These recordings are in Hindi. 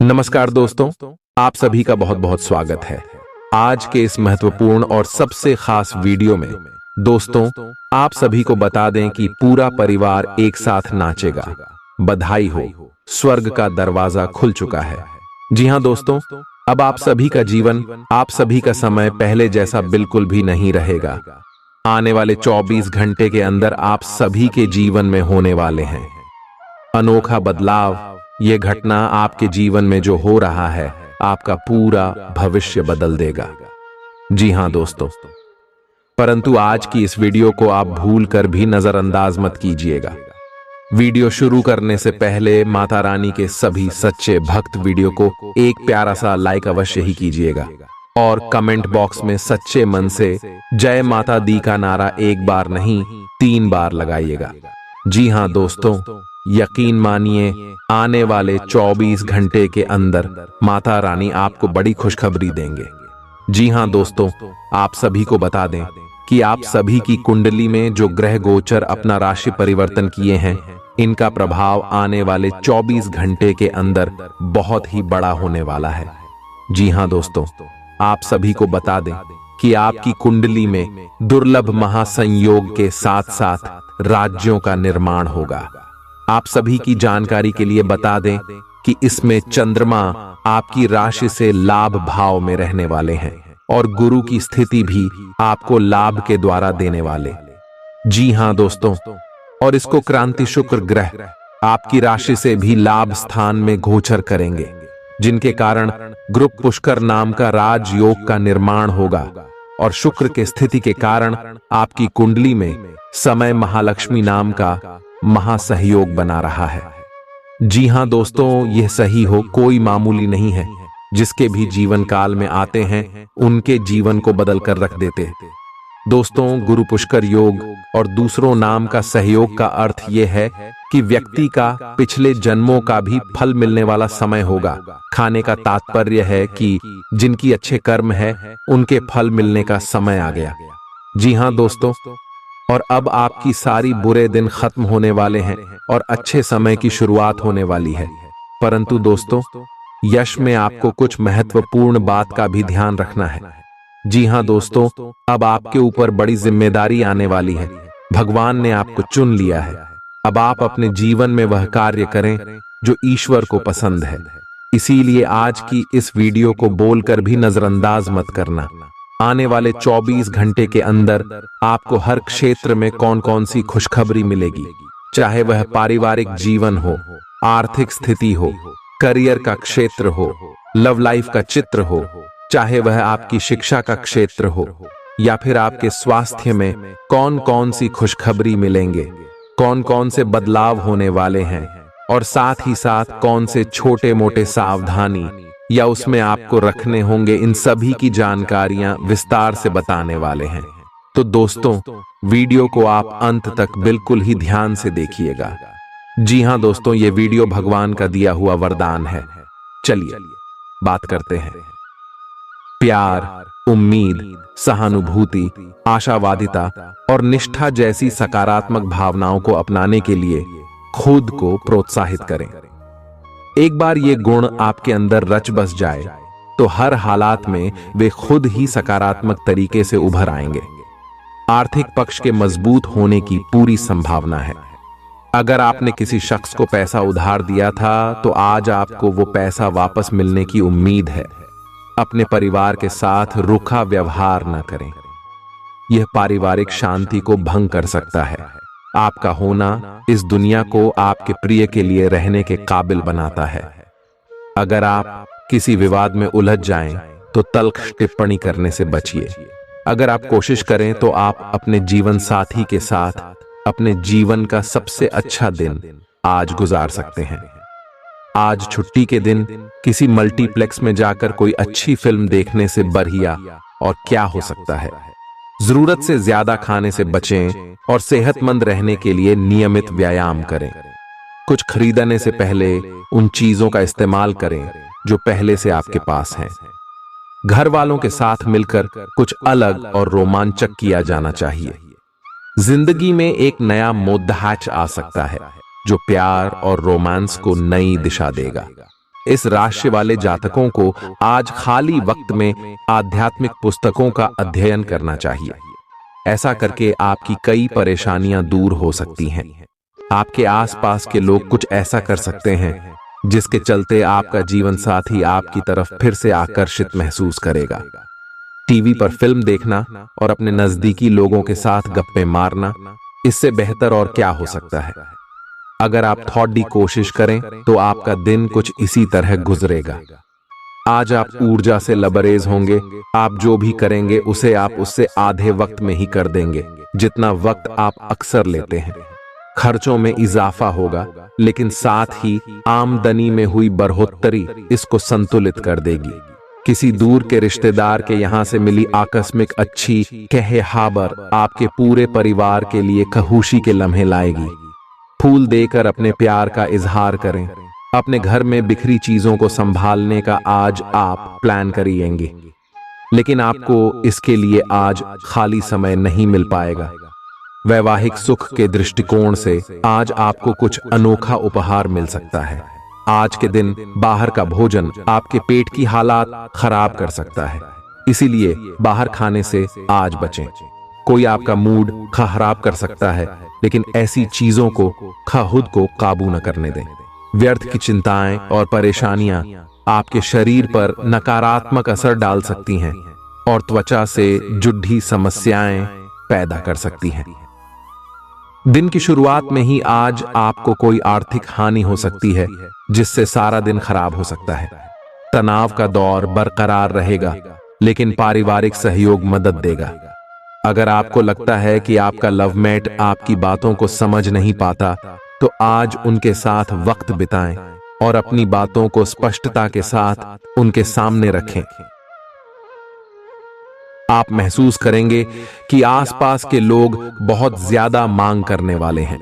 नमस्कार दोस्तों, आप सभी का बहुत बहुत स्वागत है। आज के इस महत्वपूर्ण और सबसे खास वीडियो में दोस्तों आप सभी को बता दें कि पूरा परिवार एक साथ नाचेगा। बधाई हो, स्वर्ग का दरवाजा खुल चुका है। जी हां दोस्तों, अब आप सभी का जीवन, आप सभी का समय पहले जैसा बिल्कुल भी नहीं रहेगा। आने वाले 24 घंटे के अंदर आप सभी के जीवन में होने वाले हैं अनोखा बदलाव। यह घटना आपके जीवन में जो हो रहा है, आपका पूरा भविष्य बदल देगा। जी हां दोस्तों, परंतु आज की इस वीडियो को आप भूल कर भी नजरअंदाज मत कीजिएगा। वीडियो शुरू करने से पहले माता रानी के सभी सच्चे भक्त वीडियो को एक प्यारा सा लाइक अवश्य ही कीजिएगा और कमेंट बॉक्स में सच्चे मन से जय माता दी का नारा एक बार नहीं 3 बार लगाइएगा। जी हां दोस्तों, यकीन मानिए आने वाले 24 घंटे के अंदर माता रानी आपको बड़ी खुशखबरी देंगे। जी हां दोस्तों, आप सभी को बता दें कि आप सभी की कुंडली में जो ग्रह गोचर अपना राशि परिवर्तन किए हैं, इनका प्रभाव आने वाले 24 घंटे के अंदर बहुत ही बड़ा होने वाला है। जी हां दोस्तों, आप सभी को बता दें कि आपकी कुंडली में दुर्लभ महासंयोग के साथ साथ राज्यों का निर्माण होगा। आप सभी की जानकारी के लिए बता दें कि इसमें चंद्रमा आपकी राशि से लाभ भाव में रहने वाले हैं और गुरु की स्थिति भी आपको लाभ के द्वारा देने वाले। जी हां दोस्तों, और इसको क्रांति शुक्र ग्रह आपकी राशि से भी लाभ स्थान में गोचर करेंगे, जिनके कारण ग्रुप पुष्कर नाम का राजयोग का निर्माण होगा और शुक्र के स्थिति के कारण आपकी कुंडली में समय महालक्ष्मी नाम का महासहयोग बना रहा है। जी हां दोस्तों, यह सही हो कोई मामूली नहीं है। जिसके भी जीवन काल में आते हैं उनके जीवन को बदल कर रख देते हैं। दोस्तों, गुरु पुष्कर योग और दूसरों नाम का सहयोग का अर्थ यह है कि व्यक्ति का पिछले जन्मों का भी फल मिलने वाला समय होगा। खाने का तात्पर्य है कि जिनकी अच्छे कर्म है उनके फल मिलने का समय आ गया। जी हां दोस्तों, और अब आपकी सारी बुरे दिन खत्म होने वाले हैं और अच्छे समय की शुरुआत होने वाली है। परंतु दोस्तों, यश में आपको कुछ महत्वपूर्ण बात का भी ध्यान रखना है। जी हां दोस्तों, अब आपके ऊपर बड़ी जिम्मेदारी आने वाली है। भगवान ने आपको चुन लिया है। अब आप अपने जीवन में वह कार्य करें जो ईश्वर को पसंद है। इसीलिए आज की इस वीडियो को बोलकर भी नजरअंदाज मत करना। आने वाले 24 घंटे के अंदर आपको हर क्षेत्र में कौन कौन सी खुशखबरी मिलेगी, चाहे वह पारिवारिक जीवन हो, आर्थिक स्थिति हो, करियर का क्षेत्र हो, लव लाइफ का चित्र हो, चाहे वह आपकी शिक्षा का क्षेत्र हो, या फिर आपके स्वास्थ्य में कौन कौन सी खुशखबरी मिलेंगे, कौन कौन से बदलाव होने वाले हैं और साथ ही साथ कौन से छोटे मोटे सावधानी या उसमें आपको रखने होंगे, इन सभी की जानकारियां विस्तार से बताने वाले हैं। तो दोस्तों, वीडियो को आप अंत तक बिल्कुल ही ध्यान से देखिएगा। जी हां दोस्तों, ये वीडियो भगवान का दिया हुआ वरदान है। चलिए बात करते हैं। प्यार, उम्मीद, सहानुभूति, आशावादिता और निष्ठा जैसी सकारात्मक भावनाओं को अपनाने के लिए खुद को प्रोत्साहित करें। एक बार ये गुण आपके अंदर रच बस जाए तो हर हालात में वे खुद ही सकारात्मक तरीके से उभर आएंगे। आर्थिक पक्ष के मजबूत होने की पूरी संभावना है। अगर आपने किसी शख्स को पैसा उधार दिया था तो आज आपको वो पैसा वापस मिलने की उम्मीद है। अपने परिवार के साथ रूखा व्यवहार न करें, यह पारिवारिक शांति को भंग कर सकता है। आपका होना इस दुनिया को आपके प्रिय के लिए रहने के काबिल बनाता है। अगर आप किसी विवाद में उलझ जाएं तो तल्ख टिप्पणी करने से बचिए। अगर आप कोशिश करें तो आप अपने जीवन साथी के साथ अपने जीवन का सबसे अच्छा दिन आज गुजार सकते हैं। आज छुट्टी के दिन किसी मल्टीप्लेक्स में जाकर कोई अच्छी फिल्म देखने से बढ़िया और क्या हो सकता है। जरूरत से ज्यादा खाने से बचें और सेहतमंद रहने के लिए नियमित व्यायाम करें। कुछ खरीदने से पहले उन चीजों का इस्तेमाल करें जो पहले से आपके पास हैं। घर वालों के साथ मिलकर कुछ अलग और रोमांचक किया जाना चाहिए। जिंदगी में एक नया मोद्दाच आ सकता है जो प्यार और रोमांस को नई दिशा देगा। इस राशि वाले जातकों को आज खाली वक्त में आध्यात्मिक पुस्तकों का अध्ययन करना चाहिए। ऐसा करके आपकी कई परेशानियां दूर हो सकती हैं। आपके आसपास के लोग कुछ ऐसा कर सकते हैं जिसके चलते आपका जीवन साथी आपकी तरफ फिर से आकर्षित महसूस करेगा। टीवी पर फिल्म देखना और अपने नजदीकी लोगों के साथ गप्पे मारना, इससे बेहतर और क्या हो सकता है। अगर आप थोड़ी कोशिश करें तो आपका दिन कुछ इसी तरह गुजरेगा। आज आप ऊर्जा से लबरेज होंगे। आप जो भी करेंगे उसे आप उससे आधे वक्त में ही कर देंगे जितना वक्त आप अक्सर लेते हैं। खर्चों में इजाफा होगा, लेकिन साथ ही आमदनी में हुई बढ़ोतरी इसको संतुलित कर देगी। किसी दूर के रिश्तेदार के यहां से मिली आकस्मिक अच्छी खबर आपके पूरे परिवार के लिए खुशी के लम्हे लाएगी। फूल देकर अपने प्यार का इजहार करें। अपने घर में बिखरी चीजों को संभालने का आज आप प्लान करिएंगे, लेकिन आपको इसके लिए आज खाली समय नहीं मिल पाएगा। वैवाहिक सुख के दृष्टिकोण से आज आपको कुछ अनोखा उपहार मिल सकता है। आज के दिन बाहर का भोजन आपके पेट की हालात खराब कर सकता है, इसीलिए बाहर खाने से आज बचें। कोई आपका मूड खराब कर सकता है, लेकिन ऐसी चीजों को खुद को काबू न करने दें। व्यर्थ की चिंताएं और परेशानियां आपके शरीर पर नकारात्मक असर डाल सकती हैं और त्वचा से जुड़ी समस्याएं पैदा कर सकती हैं। दिन की शुरुआत में ही आज आपको कोई आर्थिक हानि हो सकती है, जिससे सारा दिन खराब हो सकता है। तनाव का दौर बरकरार रहेगा, लेकिन पारिवारिक सहयोग मदद देगा। अगर आपको लगता है कि आपका लवमेट आपकी बातों को समझ नहीं पाता, तो आज उनके साथ वक्त बिताएं और अपनी बातों को स्पष्टता के साथ उनके सामने रखें। आप महसूस करेंगे कि आसपास के लोग बहुत ज्यादा मांग करने वाले हैं,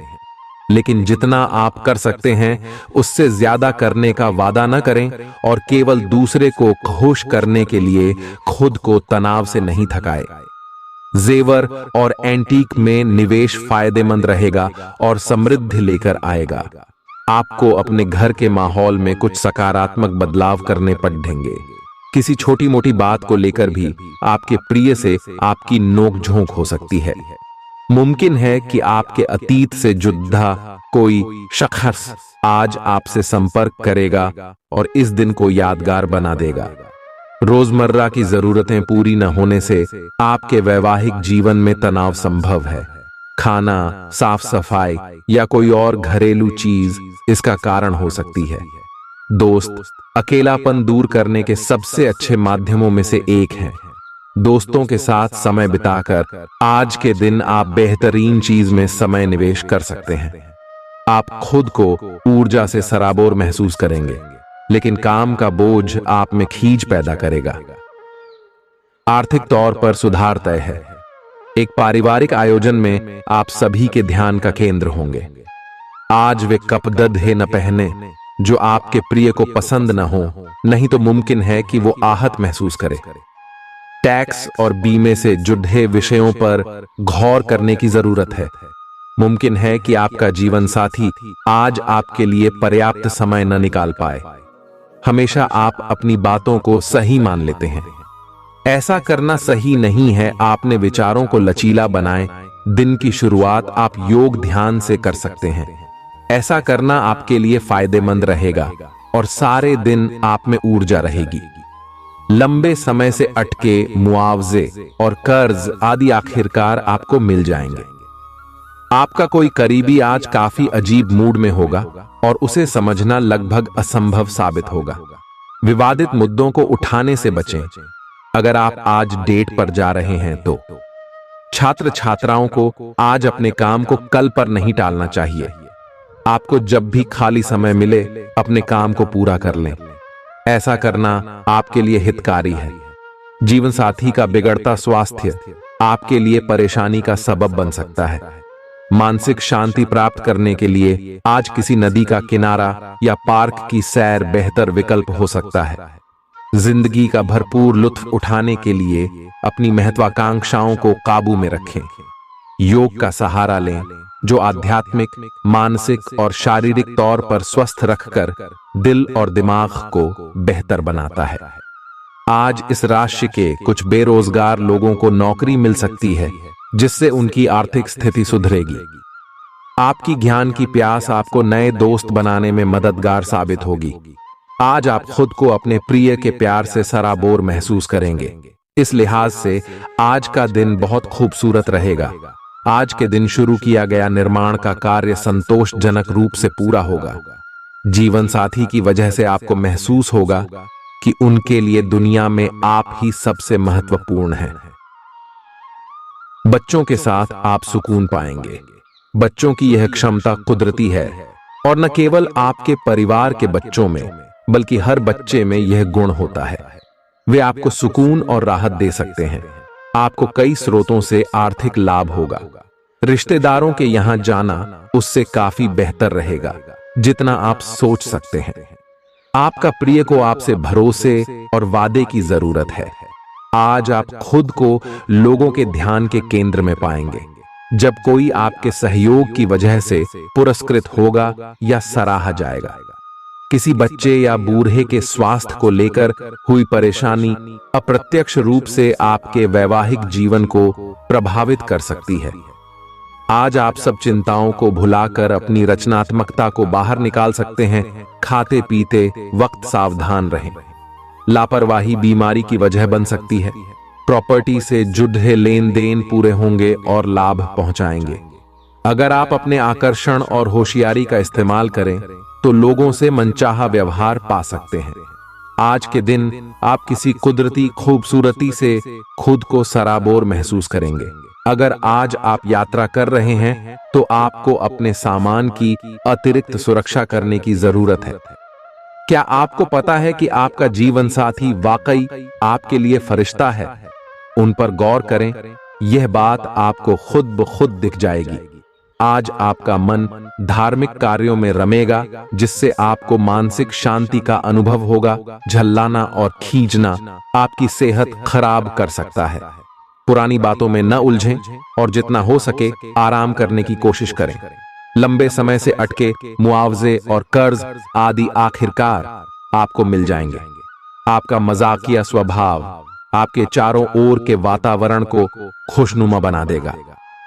लेकिन जितना आप कर सकते हैं उससे ज्यादा करने का वादा न करें और केवल दूसरे को खुश करने के लिए खुद को तनाव से नहीं थकाएं। जेवर और एंटीक में निवेश फायदेमंद रहेगा और समृद्धि लेकर आएगा। आपको अपने घर के माहौल में कुछ सकारात्मक बदलाव करने पड़ेंगे। किसी छोटी मोटी बात को लेकर भी आपके प्रिय से आपकी नोकझोंक हो सकती है। मुमकिन है कि आपके अतीत से जुड़ा कोई शख्स आज आपसे संपर्क करेगा और इस दिन को यादगार बना देगा। रोजमर्रा की जरूरतें पूरी न होने से आपके वैवाहिक जीवन में तनाव संभव है। खाना, साफ सफाई या कोई और घरेलू चीज इसका कारण हो सकती है। दोस्त अकेलापन दूर करने के सबसे अच्छे माध्यमों में से एक है। दोस्तों के साथ समय बिताकर आज के दिन आप बेहतरीन चीज में समय निवेश कर सकते हैं। आप खुद को ऊर्जा से सराबोर महसूस करेंगे, लेकिन काम का बोझ आप में खींच पैदा करेगा। आर्थिक तौर पर सुधार तय है। एक पारिवारिक आयोजन में आप सभी के ध्यान का केंद्र होंगे। आज वे कपड़े न पहने जो आपके प्रिय को पसंद न हो, नहीं तो मुमकिन है कि वो आहत महसूस करे। टैक्स और बीमे से जुड़े विषयों पर गौर करने की जरूरत है। मुमकिन है कि आपका जीवन साथी आज आपके लिए पर्याप्त समय न निकाल पाए। हमेशा आप अपनी बातों को सही मान लेते हैं। ऐसा करना सही नहीं है। आपने विचारों को लचीला बनाएं। दिन की शुरुआत आप योग ध्यान से कर सकते हैं। ऐसा करना आपके लिए फायदेमंद रहेगा और सारे दिन आप में ऊर्जा रहेगी। लंबे समय से अटके मुआवजे और कर्ज आदि आखिरकार आपको मिल जाएंगे। आपका कोई करीबी आज काफी अजीब मूड में होगा और उसे समझना लगभग असंभव साबित होगा। विवादित मुद्दों को उठाने से बचें। अगर आप आज डेट पर जा रहे हैं तो छात्र छात्राओं को आज अपने काम को कल पर नहीं टालना चाहिए। आपको जब भी खाली समय मिले अपने काम को पूरा कर लें। ऐसा करना आपके लिए हितकारी है। जीवन साथी का बिगड़ता स्वास्थ्य आपके लिए परेशानी का सबब बन सकता है। मानसिक शांति प्राप्त करने के लिए आज किसी नदी का किनारा या पार्क की सैर बेहतर विकल्प हो सकता है। जिंदगी का भरपूर लुत्फ उठाने के लिए अपनी महत्वाकांक्षाओं को काबू में रखें। योग का सहारा लें जो आध्यात्मिक, मानसिक और शारीरिक तौर पर स्वस्थ रखकर दिल और दिमाग को बेहतर बनाता है। आज इस राशि के कुछ बेरोजगार लोगों को नौकरी मिल सकती है, जिससे उनकी आर्थिक स्थिति सुधरेगी। आपकी ज्ञान की प्यास आपको नए दोस्त बनाने में मददगार साबित होगी। आज आप खुद को अपने प्रिय के प्यार से सराबोर महसूस करेंगे। इस लिहाज से आज का दिन बहुत खूबसूरत रहेगा। आज के दिन शुरू किया गया निर्माण का कार्य संतोषजनक रूप से पूरा होगा। जीवन साथी की वजह से आपको महसूस होगा कि उनके लिए दुनिया में आप ही सबसे महत्वपूर्ण हैं। बच्चों के साथ आप सुकून पाएंगे। बच्चों की यह क्षमता कुदरती है और न केवल आपके परिवार के बच्चों में बल्कि हर बच्चे में यह गुण होता है। वे आपको सुकून और राहत दे सकते हैं। आपको कई स्रोतों से आर्थिक लाभ होगा। रिश्तेदारों के यहां जाना उससे काफी बेहतर रहेगा जितना आप सोच सकते हैं। आपका प्रिय को आपसे भरोसे और वादे की जरूरत है। आज आप खुद को लोगों के ध्यान के केंद्र में पाएंगे जब कोई आपके सहयोग की वजह से पुरस्कृत होगा या सराहा जाएगा। किसी बच्चे या बूढ़े के स्वास्थ्य को लेकर हुई परेशानी अप्रत्यक्ष रूप से आपके वैवाहिक जीवन को प्रभावित कर सकती है। आज आप सब चिंताओं को भुलाकर अपनी रचनात्मकता को बाहर निकाल सकते हैं। खाते पीते वक्त सावधान रहें। लापरवाही बीमारी की वजह बन सकती है। प्रॉपर्टी से जुड़े लेन देन पूरे होंगे और लाभ पहुंचाएंगे। अगर आप अपने आकर्षण और होशियारी का इस्तेमाल करें तो लोगों से मनचाहा व्यवहार पा सकते हैं। आज के दिन आप किसी कुदरती खूबसूरती से खुद को सराबोर महसूस करेंगे। अगर आज आप यात्रा कर रहे हैं तो आपको अपने सामान की अतिरिक्त सुरक्षा करने की जरूरत है। क्या आपको पता है कि आपका जीवन साथी वाकई आपके लिए फरिश्ता है? उन पर गौर करें। यह बात आपको खुद ब खुद दिख जाएगी। आज आपका मन धार्मिक कार्यों में रमेगा जिससे आपको मानसिक शांति का अनुभव होगा। झल्लाना और खींचना आपकी सेहत खराब कर सकता है। पुरानी बातों में न उलझें और जितना हो सके आराम करने की कोशिश करें। लंबे समय से अटके मुआवजे और कर्ज आदि आखिरकार आपको मिल जाएंगे। आपका मजाकिया स्वभाव आपके चारों ओर के वातावरण को खुशनुमा बना देगा।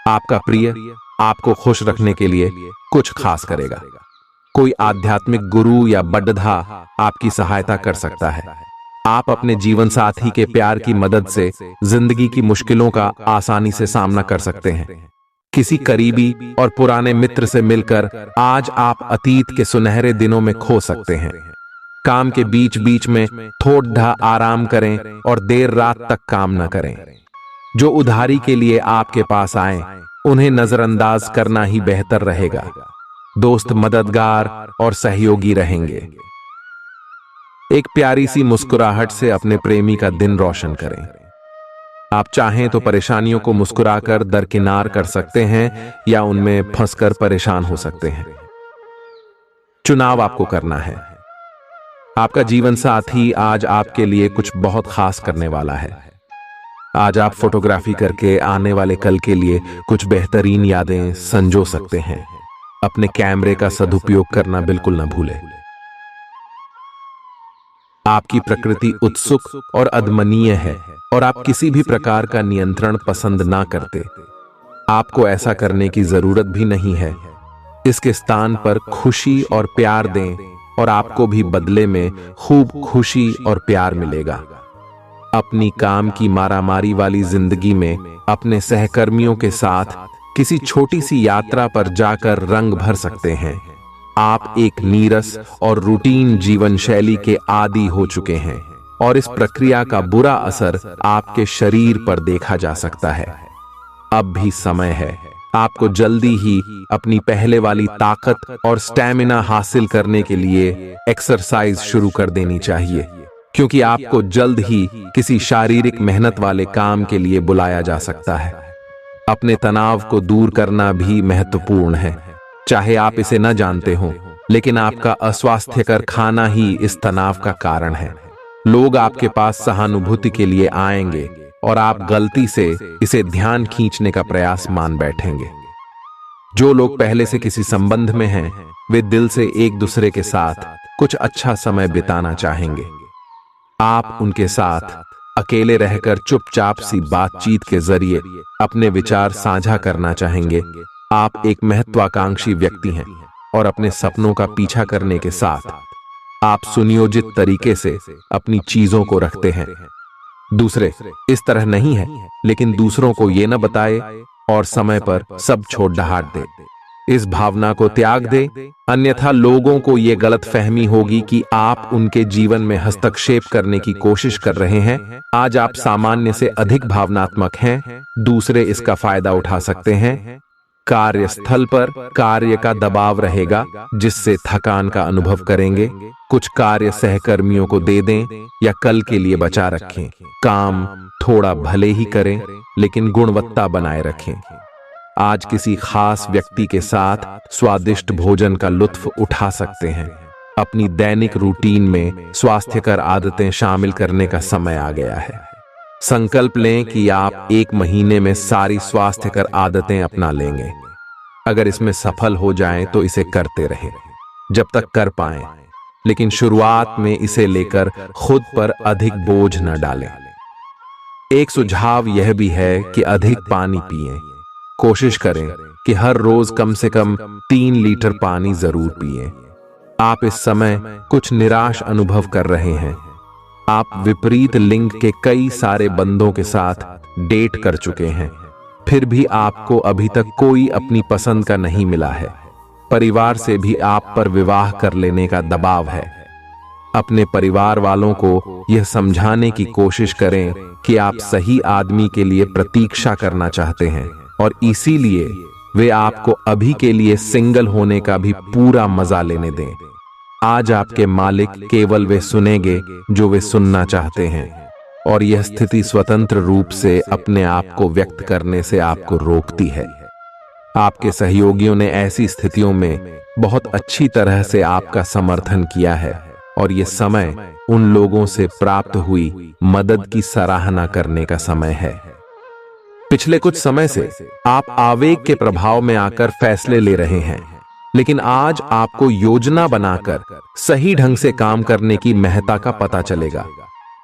आपका प्रिय आपको खुश रखने के लिए कुछ खास करेगा। कोई आध्यात्मिक गुरु या बड्ढा आपकी सहायता कर सकता है। आप अपने जीवन साथी के प्यार की मदद से जिंदगी की मुश्किलों का आसानी से सामना कर सकते हैं। किसी करीबी और पुराने मित्र से मिलकर आज आप अतीत के सुनहरे दिनों में खो सकते हैं। काम के बीच बीच में थोड़ा आराम करें और देर रात तक काम न करें। जो उधारी के लिए आपके पास आए उन्हें नजरअंदाज करना ही बेहतर रहेगा। दोस्त मददगार और सहयोगी रहेंगे। एक प्यारी सी मुस्कुराहट से अपने प्रेमी का दिन रोशन करें। आप चाहें तो परेशानियों को मुस्कुराकर दरकिनार कर सकते हैं या उनमें फंसकर परेशान हो सकते हैं। चुनाव आपको करना है। आपका जीवन साथी आज आपके लिए कुछ बहुत खास करने वाला है। आज आप फोटोग्राफी करके आने वाले कल के लिए कुछ बेहतरीन यादें संजो सकते हैं। अपने कैमरे का सदुपयोग करना बिल्कुल न भूलें। आपकी प्रकृति उत्सुक और अदमनीय है और आप किसी भी प्रकार का नियंत्रण पसंद ना करते। आपको ऐसा करने की जरूरत भी नहीं है। इसके स्थान पर खुशी और प्यार दें और आपको भी बदले में खूब खुशी और प्यार मिलेगा। अपनी काम की मारामारी वाली जिंदगी में अपने सहकर्मियों के साथ किसी छोटी सी यात्रा पर जाकर रंग भर सकते हैं। आप एक नीरस और रूटीन जीवन शैली के आदी हो चुके हैं और इस प्रक्रिया का बुरा असर आपके शरीर पर देखा जा सकता है। अब भी समय है। आपको जल्दी ही अपनी पहले वाली ताकत और स्टैमिना हासिल करने के लिए एक्सरसाइज शुरू कर देनी चाहिए, क्योंकि आपको जल्द ही किसी शारीरिक मेहनत वाले काम के लिए बुलाया जा सकता है। अपने तनाव को दूर करना भी महत्वपूर्ण है। चाहे आप इसे न जानते हो, लेकिन आपका अस्वास्थ्यकर खाना ही इस तनाव का कारण है। लोग आपके पास सहानुभूति के लिए आएंगे और आप गलती से इसे ध्यान खींचने का प्रयास मान बैठेंगे। जो लोग पहले से किसी संबंध में हैं, वे दिल से एक दूसरे के साथ कुछ अच्छा समय बिताना चाहेंगे। आप उनके साथ अकेले रहकर चुपचाप सी बातचीत के जरिए अपने विचार साझा करना चाहेंगे। आप एक महत्वाकांक्षी व्यक्ति हैं और अपने सपनों का पीछा करने के साथ आप सुनियोजित तरीके से अपनी चीजों को रखते हैं। दूसरे इस तरह नहीं है, लेकिन दूसरों को ये न बताए और समय पर सब छोड़ डहाट दे। इस भावना को त्याग दे, अन्यथा लोगों को यह गलत फहमी होगी कि आप उनके जीवन में हस्तक्षेप करने की कोशिश कर रहे हैं। आज आप सामान्य से अधिक भावनात्मक हैं, दूसरे इसका फायदा उठा सकते हैं। कार्यस्थल पर कार्य का दबाव रहेगा, जिससे थकान का अनुभव करेंगे। कुछ कार्य सहकर्मियों को दे दें या कल के लिए बचा रखें। काम थोड़ा भले ही करें, लेकिन गुणवत्ता बनाए रखें। आज किसी खास व्यक्ति के साथ स्वादिष्ट भोजन का लुत्फ उठा सकते हैं। अपनी दैनिक रूटीन में स्वास्थ्यकर आदतें शामिल करने का समय आ गया है। संकल्प लें कि आप 1 महीने में सारी स्वास्थ्यकर आदतें अपना लेंगे। अगर इसमें सफल हो जाएं तो इसे करते रहें जब तक कर पाएं, लेकिन शुरुआत में इसे लेकर खुद पर अधिक बोझ न डालें। एक सुझाव यह भी है कि अधिक पानी पिएं। कोशिश करें कि हर रोज कम से कम 3 लीटर पानी जरूर पिएं। आप इस समय कुछ निराश अनुभव कर रहे हैं। आप विपरीत लिंग के कई सारे बंदों के साथ डेट कर चुके हैं, फिर भी आपको अभी तक कोई अपनी पसंद का नहीं मिला है। परिवार से भी आप पर विवाह कर लेने का दबाव है। अपने परिवार वालों को यह समझाने की कोशिश करें कि आप सही आदमी के लिए प्रतीक्षा करना चाहते हैं और इसीलिए वे आपको अभी के लिए सिंगल होने का भी पूरा मजा लेने दें। आज आपके मालिक केवल वे सुनेंगे जो वे सुनना चाहते हैं, और यह स्थिति स्वतंत्र रूप से अपने आप को व्यक्त करने से आपको रोकती है। आपके सहयोगियों ने ऐसी स्थितियों में बहुत अच्छी तरह से आपका समर्थन किया है, और यह समय उन लोगों से प्राप्त हुई मदद की सराहना करने का समय है। पिछले कुछ समय से आप आवेग के प्रभाव में आकर फैसले ले रहे हैं, लेकिन आज आपको योजना बनाकर सही ढंग से काम करने की महत्ता का पता चलेगा।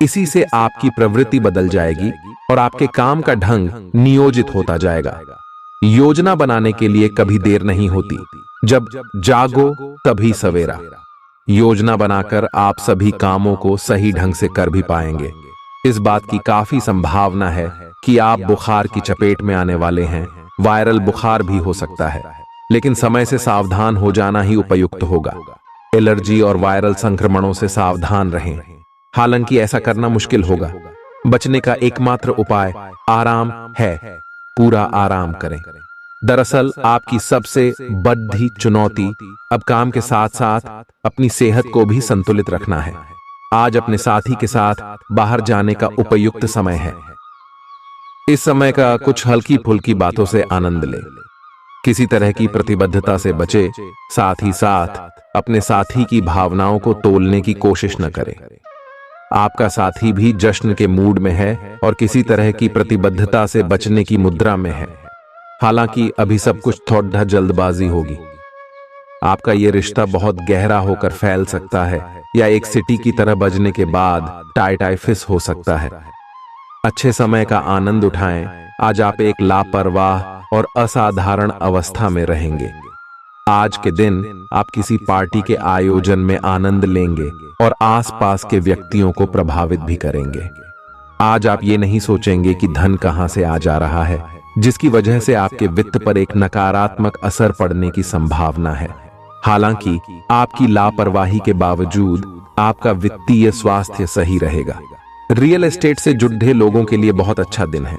इसी से आपकी प्रवृत्ति बदल जाएगी और आपके काम का ढंग नियोजित होता जाएगा। योजना बनाने के लिए कभी देर नहीं होती, जब जागो तभी सवेरा। योजना बनाकर आप सभी कामों को सही ढंग से कर भी पाएंगे। इस बात की काफी संभावना है कि आप बुखार की चपेट में आने वाले हैं। वायरल बुखार भी हो सकता है, लेकिन समय से सावधान हो जाना ही उपयुक्त होगा। एलर्जी और वायरल संक्रमणों से सावधान रहें। हालांकि ऐसा करना मुश्किल होगा। बचने का एकमात्र उपाय आराम है। पूरा आराम करें। दरअसल आपकी सबसे बड़ी चुनौती अब काम के साथ साथ अपनी सेहत को भी संतुलित रखना है। आज अपने साथी के साथ बाहर जाने का उपयुक्त समय है। इस समय का कुछ हल्की फुल्की बातों से आनंद लें। किसी तरह की प्रतिबद्धता से बचे, साथ ही साथ अपने साथी की भावनाओं को तोलने की कोशिश न करें। आपका साथी भी जश्न के मूड में है और किसी तरह की प्रतिबद्धता से बचने की मुद्रा में है। हालांकि अभी सब कुछ थोड़ा जल्दबाजी होगी। आपका यह रिश्ता बहुत गहरा होकर फैल सकता है या एक सिटी की तरह बजने के बाद टाई फिस हो सकता है। अच्छे समय का आनंद उठाएं। आज आप एक लापरवाह और असाधारण अवस्था में रहेंगे। आज के दिन आप किसी पार्टी के आयोजन में आनंद लेंगे और आसपास के व्यक्तियों को प्रभावित भी करेंगे। आज आप ये नहीं सोचेंगे कि धन कहां से आ जा रहा है, जिसकी वजह से आपके वित्त पर एक नकारात्मक असर पड़ने की संभावना है। हालांकि आपकी लापरवाही के बावजूद आपका वित्तीय स्वास्थ्य सही रहेगा। रियल एस्टेट से जुड़े लोगों के लिए बहुत अच्छा दिन है।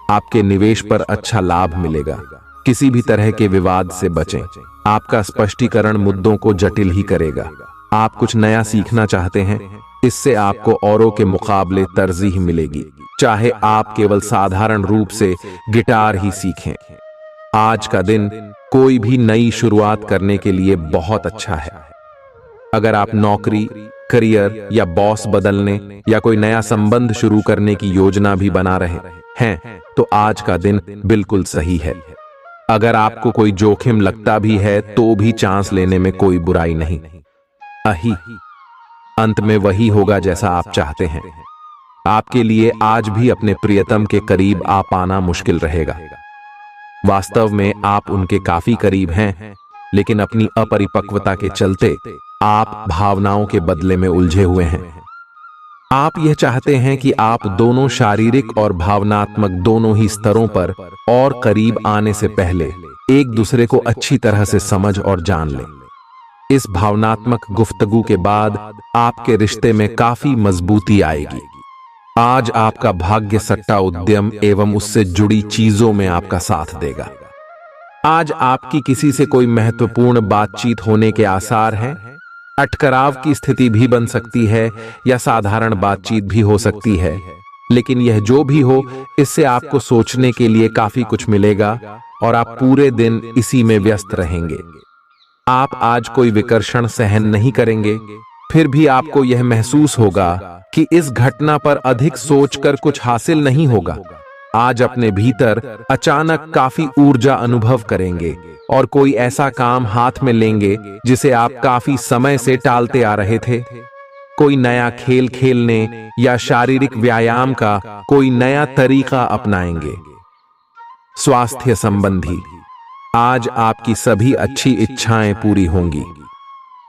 आपके निवेश पर अच्छा लाभ मिलेगा। किसी भी तरह के विवाद से बचें। आपका स्पष्टीकरण मुद्दों को जटिल ही करेगा। आप कुछ नया सीखना चाहते हैं, इससे आपको औरों के मुकाबले तरजीह मिलेगी, चाहे आप केवल साधारण रूप से गिटार ही सीखें। आज का दिन कोई भी नई शुरुआत करने के लिए बहुत अच्छा है। अगर आप नौकरी, करियर या बॉस बदलने या कोई नया संबंध शुरू करने की योजना भी बना रहे हैं, तो आज का दिन बिल्कुल सही है। अगर आपको कोई जोखिम लगता भी है तो भी चांस लेने में कोई बुराई नहीं। अही अंत में वही होगा जैसा आप चाहते हैं। आपके लिए आज भी अपने प्रियतम के करीब आ पाना मुश्किल रहेगा। वास्तव में आप उनके काफी करीब हैं, लेकिन अपनी अपरिपक्वता के चलते आप भावनाओं के बदले में उलझे हुए हैं। आप यह चाहते हैं कि आप दोनों शारीरिक और भावनात्मक दोनों ही स्तरों पर और करीब आने से पहले एक दूसरे को अच्छी तरह से समझ और जान लें। इस भावनात्मक गुफ्तगू के बाद आपके रिश्ते में काफी मजबूती आएगी। आज आपका भाग्य सट्टा उद्यम एवं उससे जुड़ी चीजों में आपका साथ देगा। आज आपकी किसी से कोई महत्वपूर्ण बातचीत होने के आसार हैं। अटकराव की स्थिति भी बन सकती है या साधारण बातचीत भी हो सकती है, लेकिन यह जो भी हो, इससे आपको सोचने के लिए काफी कुछ मिलेगा और आप पूरे दिन इसी में व्यस्त रहेंगे। आप आज कोई विकर्षण सहन नहीं करेंगे, फिर भी आपको यह महसूस होगा कि इस घटना पर अधिक सोचकर कुछ हासिल नहीं होगा। आज अपने भीतर अचानक काफी ऊर्जा अनुभव करेंगे और कोई ऐसा काम हाथ में लेंगे जिसे आप काफी समय से टालते आ रहे थे। कोई नया खेल खेलने या शारीरिक व्यायाम का कोई नया तरीका अपनाएंगे। स्वास्थ्य संबंधी आज आपकी सभी अच्छी इच्छाएं पूरी होंगी।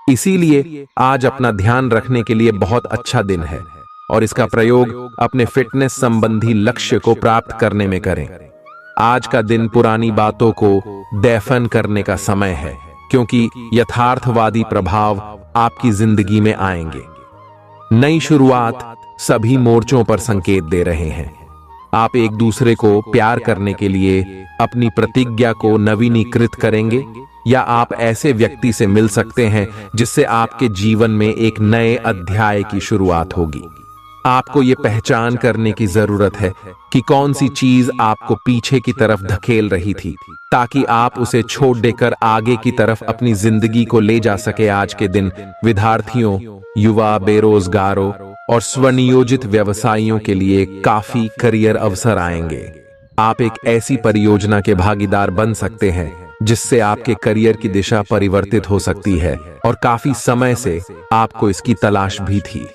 इसीलिए आज अपना ध्यान रखने के लिए बहुत अच्छा दिन है और इसका प्रयोग अपने फिटनेस संबंधी लक्ष्य को प्राप्त करने में करें। आज का दिन पुरानी बातों को दफन करने का समय है, क्योंकि यथार्थवादी प्रभाव आपकी जिंदगी में आएंगे। नई शुरुआत सभी मोर्चों पर संकेत दे रहे हैं। आप एक दूसरे को प्यार करने के लिए अपनी प्रतिज्ञा को नवीनीकृत करेंगे, या आप ऐसे व्यक्ति से मिल सकते हैं जिससे आपके जीवन में एक नए अध्याय की शुरुआत होगी। आपको ये पहचान करने की जरूरत है कि कौन सी चीज आपको पीछे की तरफ धकेल रही थी, ताकि आप उसे छोड़ देकर आगे की तरफ अपनी जिंदगी को ले जा सके। आज के दिन विद्यार्थियों, युवा, बेरोजगारों और स्वनियोजित व्यवसायियों के लिए काफी करियर अवसर आएंगे। आप एक ऐसी परियोजना के भागीदार बन सकते हैं जिससे आपके करियर की दिशा परिवर्तित हो सकती है, और काफी समय से आपको इसकी तलाश भी थी।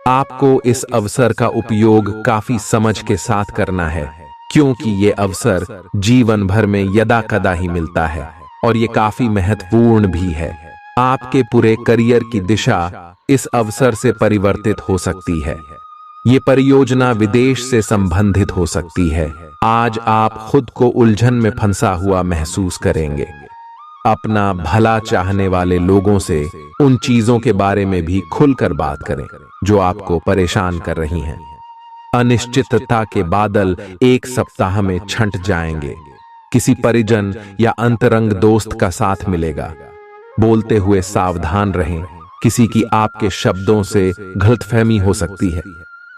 आपको इस अवसर का उपयोग काफी समझ के साथ करना है, क्योंकि ये अवसर जीवन भर में यदा कदा ही मिलता है और ये काफी महत्वपूर्ण भी है। आपके पूरे करियर की दिशा इस अवसर से परिवर्तित हो सकती है। ये परियोजना विदेश से संबंधित हो सकती है। आज आप खुद को उलझन में फंसा हुआ महसूस करेंगे। अपना भला चाहने वाले लोगों से उन चीजों के बारे में भी खुलकर बात करें जो आपको परेशान कर रही हैं। अनिश्चितता के बादल एक सप्ताह में छंट जाएंगे। किसी परिजन या अंतरंग दोस्त का साथ मिलेगा। बोलते हुए सावधान रहें, किसी की आपके शब्दों से गलतफहमी हो सकती है।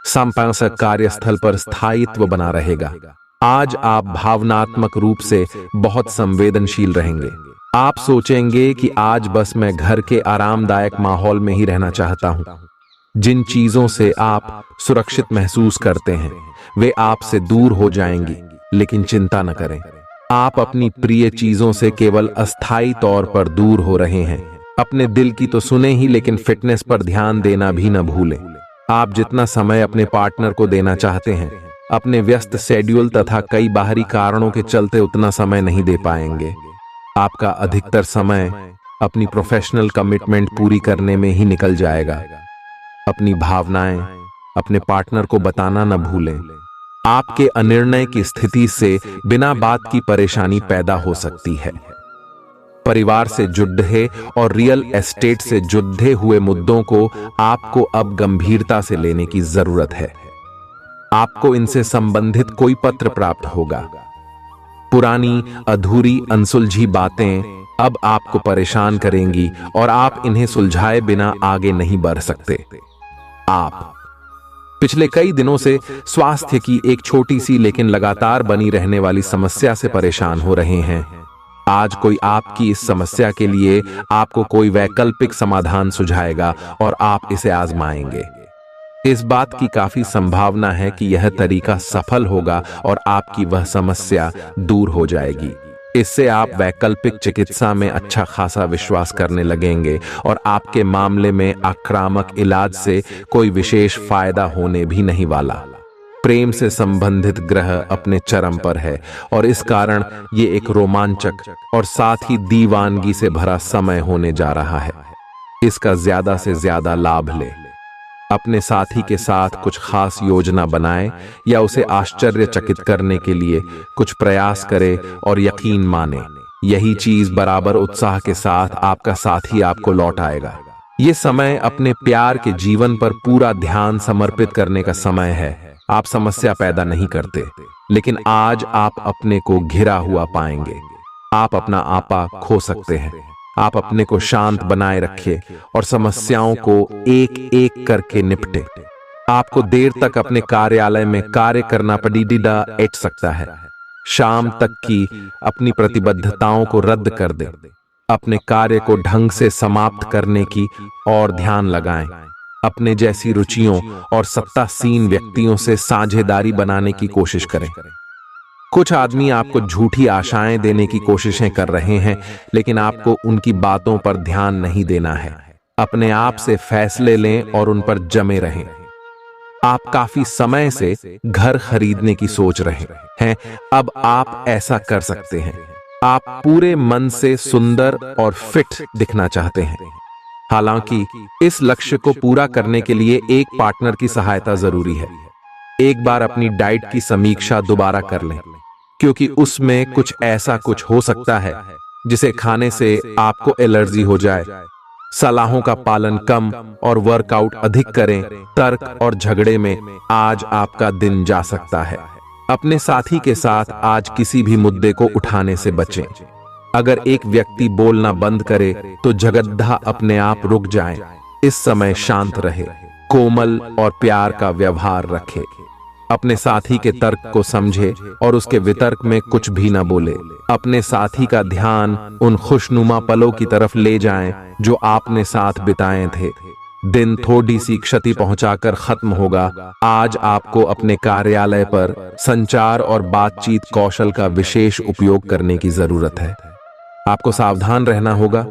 संपादक कार्यस्थल पर स्थायित्व बना रहेगा। आज आप भावनात्मक रूप से बहुत संवेदनशील रहेंगे। आप सोचेंगे कि आज बस मैं घर के आरामदायक माहौल में ही रहना चाहता हूं। जिन चीजों से आप सुरक्षित महसूस करते हैं वे आपसे दूर हो जाएंगी, लेकिन चिंता न करें। आप अपनी प्रिय चीजों से केवल अस्थायी तौर पर दूर हो रहे हैं। अपने दिल की तो सुने ही, लेकिन फिटनेस पर ध्यान देना भी न भूलें। आप जितना समय अपने पार्टनर को देना चाहते हैं, अपने व्यस्त शेड्यूल तथा कई बाहरी कारणों के चलते उतना समय नहीं दे पाएंगे। आपका अधिकतर समय अपनी प्रोफेशनल कमिटमेंट पूरी करने में ही निकल जाएगा। अपनी भावनाएं अपने पार्टनर को बताना न भूलें। आपके अनिर्णय की स्थिति से बिना बात की परेशानी पैदा हो सकती है। परिवार से जुड़े और रियल एस्टेट से जुड़े हुए मुद्दों को आपको अब गंभीरता से लेने की जरूरत है। आपको इनसे संबंधित कोई पत्र प्राप्त होगा। पुरानी अधूरी अनसुलझी बातें अब आपको परेशान करेंगी और आप इन्हें सुलझाए बिना आगे नहीं बढ़ सकते। आप पिछले कई दिनों से स्वास्थ्य की एक छोटी सी लेकिन लगातार बनी रहने वाली समस्या से परेशान हो रहे हैं। आज कोई आपकी इस समस्या के लिए आपको कोई वैकल्पिक समाधान सुझाएगा और आप इसे आजमाएंगे। इस बात की काफी संभावना है कि यह तरीका सफल होगा और आपकी वह समस्या दूर हो जाएगी। इससे आप वैकल्पिक चिकित्सा में अच्छा खासा विश्वास करने लगेंगे और आपके मामले में आक्रामक इलाज से कोई विशेष फायदा होने भी नहीं वाला। प्रेम से संबंधित ग्रह अपने चरम पर है और इस कारण ये एक रोमांचक और साथ ही दीवानगी से भरा समय होने जा रहा है। इसका ज्यादा से ज्यादा लाभ ले। अपने साथी के साथ कुछ खास योजना बनाएं या उसे आश्चर्यचकित करने के लिए कुछ प्रयास करें और यकीन माने यही चीज बराबर उत्साह के साथ आपका साथी आपको लौट आएगा। ये समय अपने प्यार के जीवन पर पूरा ध्यान समर्पित करने का समय है। आप समस्या पैदा नहीं करते, लेकिन आज आप अपने को घिरा हुआ पाएंगे। आप अपना आपा खो सकते हैं। आप अपने को शांत बनाए रखें और समस्याओं को एक एक करके निपटे। आपको देर तक अपने कार्यालय में कार्य करना पड़ सकता है। शाम तक की अपनी प्रतिबद्धताओं को रद्द कर दें। अपने कार्य को ढंग से समाप्त करने की और ध्यान लगाएं। अपने जैसी रुचियों और सत्तासीन व्यक्तियों से साझेदारी बनाने की कोशिश करें। कुछ आदमी आपको झूठी आशाएं देने की कोशिशें कर रहे हैं, लेकिन आपको उनकी बातों पर ध्यान नहीं देना है। अपने आप से फैसले लें और उन पर जमे रहें। आप काफी समय से घर खरीदने की सोच रहे हैं, अब आप ऐसा कर सकते हैं। आप पूरे मन से सुंदर और फिट दिखना चाहते हैं। हालांकि इस लक्ष्य को पूरा करने के लिए एक पार्टनर की सहायता जरूरी है। एक बार अपनी डाइट की समीक्षा दोबारा कर लें, क्योंकि उसमें कुछ ऐसा कुछ हो सकता है जिसे खाने से आपको एलर्जी हो जाए। सलाहों का पालन कम और वर्कआउट अधिक करें। तर्क और झगड़े में आज आपका दिन जा सकता है। अपने साथी के साथ आज किसी भी मुद्दे को उठाने से बचें। अगर एक व्यक्ति बोलना बंद करे तो जगद्धा अपने आप रुक जाए। इस समय शांत रहे, कोमल और प्यार का व्यवहार रखे। अपने साथी के तर्क को समझे और उसके वितर्क में कुछ भी न बोले। अपने साथी का ध्यान उन खुशनुमा पलों की तरफ ले जाएं जो आपने साथ बिताए थे। दिन थोड़ी सी क्षति पहुंचाकर खत्म होगा। आज आपको अपने कार्यालय पर संचार और बातचीत कौशल का विशेष उपयोग करने की जरूरत है। आपको सावधान रहना होगा।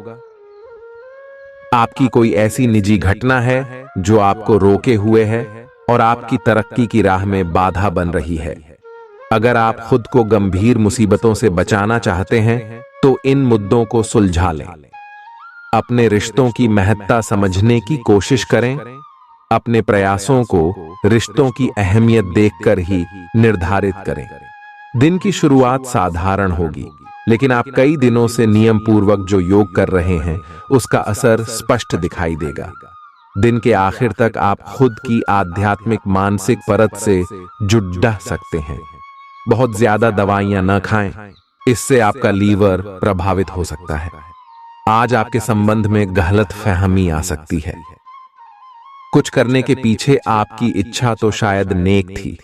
आपकी कोई ऐसी निजी घटना है जो आपको रोके हुए है और आपकी तरक्की की राह में बाधा बन रही है। अगर आप खुद को गंभीर मुसीबतों से बचाना चाहते हैं तो इन मुद्दों को सुलझा लें। अपने रिश्तों की महत्ता समझने की कोशिश करें। अपने प्रयासों को रिश्तों की अहमियत देखकर ही निर्धारित करें। दिन की शुरुआत साधारण होगी, लेकिन आप कई दिनों से नियम पूर्वक जो योग कर रहे हैं उसका असर स्पष्ट दिखाई देगा। दिन के आखिर तक आप खुद की आध्यात्मिक मानसिक परत से जुड़ सकते हैं। बहुत ज्यादा दवाइयां न खाएं, इससे आपका लीवर प्रभावित हो सकता है। आज आपके संबंध में गलतफहमी आ सकती है। कुछ करने के पीछे आपकी इच्छा तो शायद नेक थी,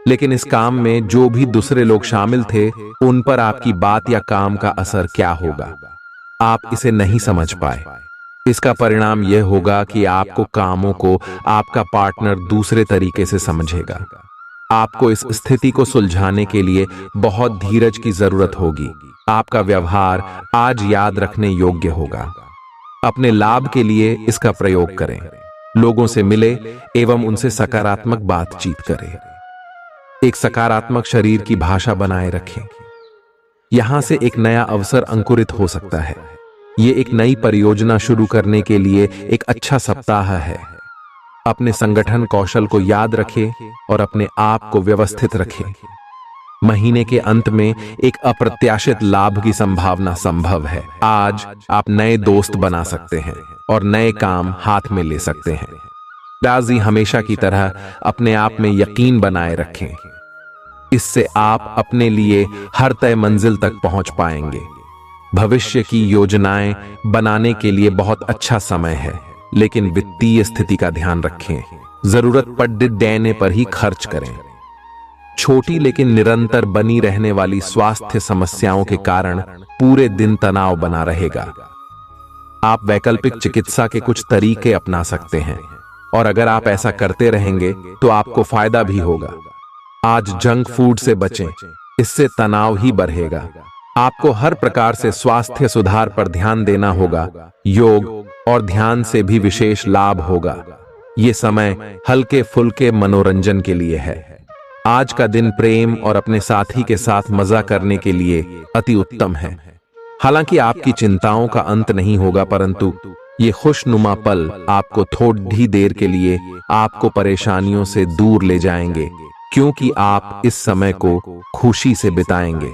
लेकिन इस काम में जो भी दूसरे लोग शामिल थे उन पर आपकी बात या काम का असर क्या होगा, आप इसे नहीं समझ पाए। इसका परिणाम यह होगा कि आपको कामों को आपका पार्टनर दूसरे तरीके से समझेगा। आपको इस स्थिति को सुलझाने के लिए बहुत धीरज की जरूरत होगी। आपका व्यवहार आज याद रखने योग्य होगा। अपने लाभ के लिए इसका प्रयोग करें। लोगों से मिले एवं उनसे सकारात्मक बातचीत करें। एक सकारात्मक शरीर की भाषा बनाए रखें। यहां से एक नया अवसर अंकुरित हो सकता है। ये एक नई परियोजना शुरू करने के लिए एक अच्छा सप्ताह है। अपने संगठन कौशल को याद रखें और अपने आप को व्यवस्थित रखें। महीने के अंत में एक अप्रत्याशित लाभ की संभावना संभव है। आज आप नए दोस्त बना सकते हैं और नए काम हाथ में ले सकते हैं। राजी हमेशा की तरह अपने आप में यकीन बनाए रखें। इससे आप अपने लिए हर तय मंजिल तक पहुंच पाएंगे। भविष्य की योजनाएं बनाने के लिए बहुत अच्छा समय है, लेकिन वित्तीय स्थिति का ध्यान रखें। जरूरत पड़ने पर ही खर्च करें। छोटी लेकिन निरंतर बनी रहने वाली स्वास्थ्य समस्याओं के कारण पूरे दिन तनाव बना रहेगा। आप वैकल्पिक चिकित्सा के कुछ तरीके अपना सकते हैं और अगर आप ऐसा करते रहेंगे तो आपको फायदा भी होगा। आज जंक फूड से बचें, इससे तनाव ही बढ़ेगा। आपको हर प्रकार से स्वास्थ्य सुधार पर ध्यान देना होगा। योग और ध्यान से भी विशेष लाभ होगा। ये समय हल्के फुल्के मनोरंजन के लिए है। आज का दिन प्रेम और अपने साथी के साथ मजा करने के लिए अति उत्तम है। हालांकि आपकी चिंताओं का अंत नहीं होगा, परंतु ये खुशनुमा पल आपको थोड़ी देर के लिए आपको परेशानियों से दूर ले जाएंगे, क्योंकि आप इस समय को खुशी से बिताएंगे।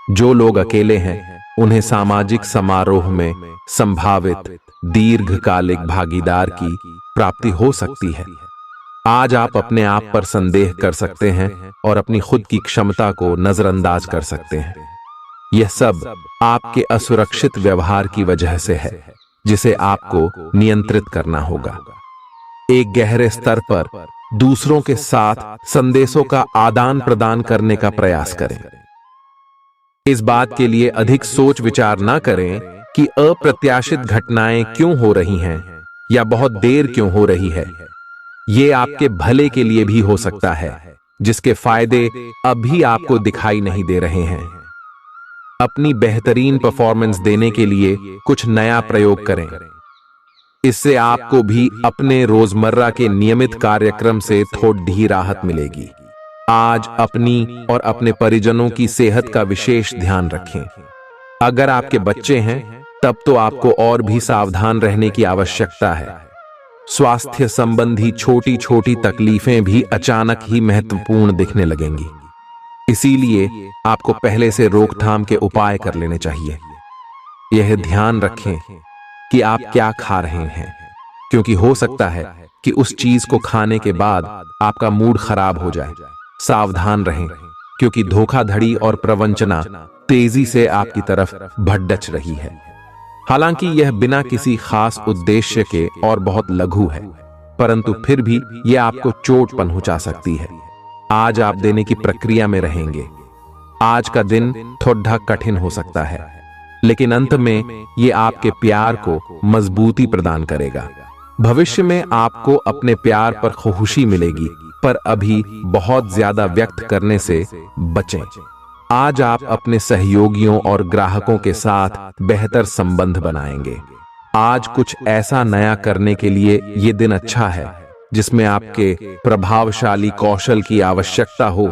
जो लोग अकेले हैं उन्हें सामाजिक समारोह में संभावित दीर्घकालिक भागीदार की प्राप्ति हो सकती है। आज आप अपने आप पर संदेह कर सकते हैं और अपनी खुद की क्षमता को नजरअंदाज कर सकते हैं। यह सब आपके असुरक्षित व्यवहार की वजह से है, जिसे आपको नियंत्रित करना होगा। एक गहरे स्तर पर दूसरों के साथ संदेशों का आदान प्रदान करने का प्रयास करें। इस बात के लिए अधिक सोच विचार न करें कि अप्रत्याशित घटनाएं क्यों हो रही हैं या बहुत देर क्यों हो रही है। ये आपके भले के लिए भी हो सकता है, जिसके फायदे अभी आपको दिखाई नहीं दे रहे हैं। अपनी बेहतरीन परफॉर्मेंस देने के लिए कुछ नया प्रयोग करें। इससे आपको भी अपने रोजमर्रा के नियमित कार्यक्रम से थोड़ी राहत मिलेगी। आज अपनी और अपने परिजनों की सेहत का विशेष ध्यान रखें। अगर आपके बच्चे हैं तब तो आपको और भी सावधान रहने की आवश्यकता है। स्वास्थ्य संबंधी छोटी छोटी तकलीफें भी अचानक ही महत्वपूर्ण दिखने लगेंगी, इसीलिए आपको पहले से रोकथाम के उपाय कर लेने चाहिए। यह ध्यान रखें कि आप क्या खा रहे हैं, क्योंकि हो सकता है कि उस चीज को खाने के बाद आपका मूड खराब हो जाए। सावधान रहें, क्योंकि धोखाधड़ी और प्रवंचना तेजी से आपकी तरफ भड़क रही है। हालांकि यह बिना किसी खास उद्देश्य के और बहुत लघु है, परंतु फिर भी यह आपको चोट पहुंचा सकती है। आज आप देने की प्रक्रिया में रहेंगे। आज का दिन थोड़ा कठिन हो सकता है, लेकिन अंत में यह आपके प्यार को मजबूती प्रदान करेगा। भविष्य में आपको अपने प्यार पर खुशी मिलेगी, पर अभी बहुत ज्यादा व्यक्त करने से बचें। आज आप अपने सहयोगियों और ग्राहकों के साथ बेहतर संबंध बनाएंगे। आज कुछ ऐसा नया करने के लिए ये दिन अच्छा है जिसमें आपके प्रभावशाली कौशल की आवश्यकता हो।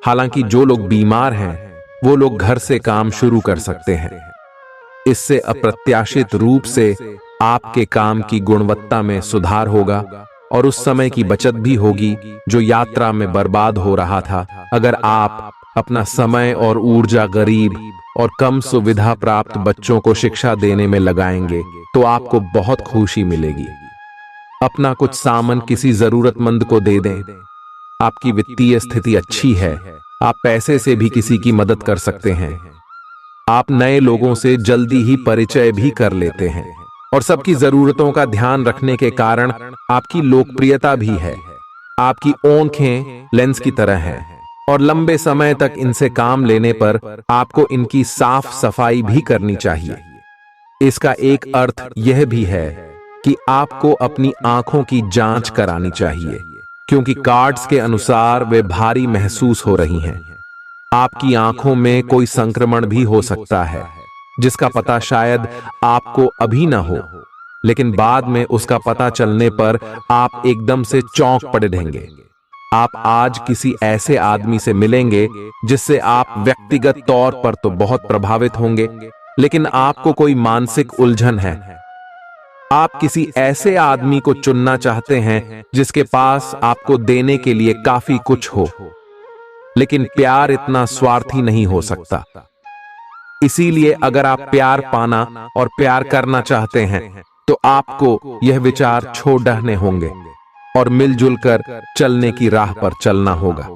हालांकि जो लोग बीमार हैं वो लोग घर से काम शुरू कर सकते हैं। इससे अप्रत्याशित रूप से आपके काम की गुणवत्ता में सुधार होगा और उस समय की बचत भी होगी जो यात्रा में बर्बाद हो रहा था। अगर आप अपना समय और ऊर्जा गरीब और कम सुविधा प्राप्त बच्चों को शिक्षा देने में लगाएंगे तो आपको बहुत खुशी मिलेगी। अपना कुछ सामान किसी जरूरतमंद को दे दें। आपकी वित्तीय स्थिति अच्छी है, आप पैसे से भी किसी की मदद कर सकते हैं। आप नए लोगों से जल्दी ही परिचय भी कर लेते हैं और सबकी जरूरतों का ध्यान रखने के कारण आपकी लोकप्रियता भी है। आपकी आंखें लेंस की तरह हैं और लंबे समय तक इनसे काम लेने पर आपको इनकी साफ सफाई भी करनी चाहिए। इसका एक अर्थ यह भी है कि आपको अपनी आंखों की जांच करानी चाहिए, क्योंकि कार्ड्स के अनुसार वे भारी महसूस हो रही हैं। आपकी आंखों में कोई संक्रमण भी हो सकता है, जिसका पता शायद आपको अभी ना हो, लेकिन बाद में उसका पता चलने पर आप एकदम से चौंक पड़े रहेंगे। आप आज किसी ऐसे आदमी से मिलेंगे जिससे आप व्यक्तिगत तौर पर तो बहुत प्रभावित होंगे, लेकिन आपको कोई मानसिक उलझन है। आप किसी ऐसे आदमी को चुनना चाहते हैं जिसके पास आपको देने के लिए काफी कुछ हो, लेकिन प्यार इतना स्वार्थी नहीं हो सकता। इसीलिए अगर आप प्यार पाना और प्यार करना चाहते हैं तो आपको यह विचार छोड़ने होंगे और मिलजुल कर चलने की राह पर चलना होगा।